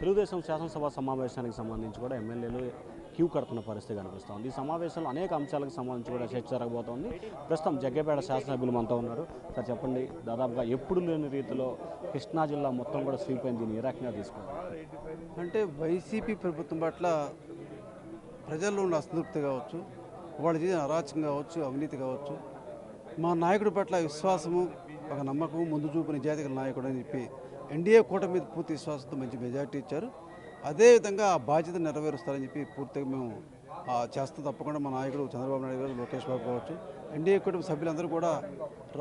తెలుగుదేశం శాసనసభ సమావేశానికి సంబంధించి కూడా ఎమ్మెల్యేలు క్యూ కడుతున్న పరిస్థితి కనిపిస్తోంది. ఈ సమావేశంలో అనేక అంశాలకు సంబంధించి కూడా చర్చ జరగబోతోంది. ప్రస్తుతం జగ్గేపేట శాసనసభ్యులు మనతో ఉన్నారు. సార్ చెప్పండి, దాదాపుగా ఎప్పుడు లేని రీతిలో కృష్ణా జిల్లా మొత్తం కూడా స్వీప్ అయింది. దీన్ని ఏ రకంగా తీసుకున్నారు? అంటే వైసీపీ ప్రభుత్వం పట్ల ప్రజల్లో ఉన్న అసంతృప్తి కావచ్చు, వాళ్ళు చేసిన అరాచకం కావచ్చు, అవినీతి కావచ్చు, మా నాయకుడి పట్ల విశ్వాసము, ఒక నమ్మకం, ముందు చూపు నిజాయితీ నాయకుడు అని చెప్పి ఎన్డీఏ కూటమి మీద పూర్తి విశ్వాసంతో మంచి మెజార్టీ ఇచ్చారు. అదేవిధంగా ఆ బాధ్యత నెరవేరుస్తారని చెప్పి పూర్తిగా మేము చేస్తాం. తప్పకుండా మా నాయకుడు చంద్రబాబు నాయుడు గారు, లోకేష్ బాబు కావచ్చు, ఎన్డీఏ కూటమి సభ్యులందరూ కూడా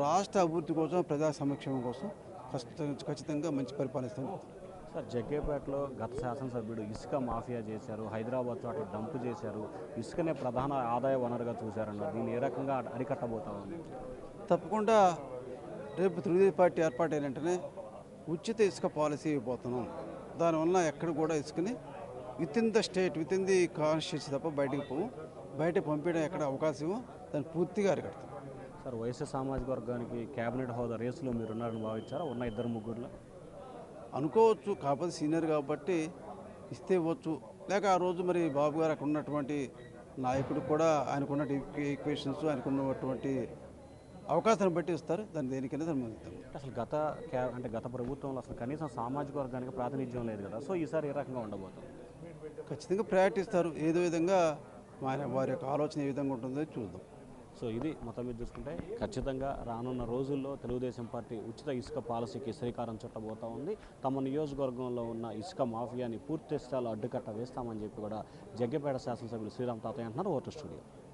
రాష్ట్ర అభివృద్ధి కోసం, ప్రజా సంక్షేమం కోసం ఖచ్చితంగా మంచి పరిపాలిస్తాం. సార్, జగ్గేపేటలో గత శాసనసభ్యుడు ఇసుక మాఫియా చేశారు, హైదరాబాద్ చోట్ల డంపు చేశారు, ఇసుకనే ప్రధాన ఆదాయ వనరుగా చూశారన్నారు. దీన్ని ఏ రకంగా అరికట్టబోతా ఉంది? తప్పకుండా రేపు తెలుగుదేశం పార్టీ ఏర్పాటైన వెంటనే ఉచిత ఇసుక పాలసీ ఇవ్వబోతున్నాం. దానివల్ల ఎక్కడ కూడా ఇసుకని with in the state, with in the constituency తప్ప బయటికి పోవు, బయట పంపించడం ఎక్కడ అవకాశం దాన్ని పూర్తిగా అరికడతాం. సార్, వైఎస్ఆర్ సామాజిక వర్గానికి కేబినెట్ హోదా రేసులో మీరున్నారని భావించారా? ఉన్న ఇద్దరు ముగ్గురులో అనుకోవచ్చు, కాకపోతే సీనియర్ కాబట్టి ఇస్తే ఇవ్వచ్చు. లేక ఆ రోజు మరి బాబు గారు అక్కడ ఉన్నటువంటి నాయకుడు కూడా ఆయనకున్న ఈక్వేషన్స్, ఆయనకున్నటువంటి అవకాశాన్ని బట్టి ఇస్తారు. దాన్ని దేనికైనా సంబంధిస్తాం. అసలు గత ప్రభుత్వంలో అసలు కనీసం సామాజిక వర్గానికి ప్రాతినిధ్యం లేదు కదా. సో ఈసారి ఏ రకంగా ఉండబోతుంది? ఖచ్చితంగా ప్రయారిటీ ఇస్తారు. ఏదో విధంగా వారి యొక్క ఆలోచన ఏ విధంగా ఉంటుందో చూద్దాం. సో ఇది మొత్తం మీద చూసుకుంటే ఖచ్చితంగా రానున్న రోజుల్లో తెలుగుదేశం పార్టీ ఉచిత ఇసుక పాలసీకి శ్రీకారం చుట్టబోతా ఉంది. తమ నియోజకవర్గంలో ఉన్న ఇసుక మాఫియాని పూర్తి స్థాయిలో అడ్డుకట్ట వేస్తామని చెప్పి కూడా జగ్గేపేట శాసనసభ్యులు శ్రీరామ్ తాతయ్య అంటున్నారు. Vote studio.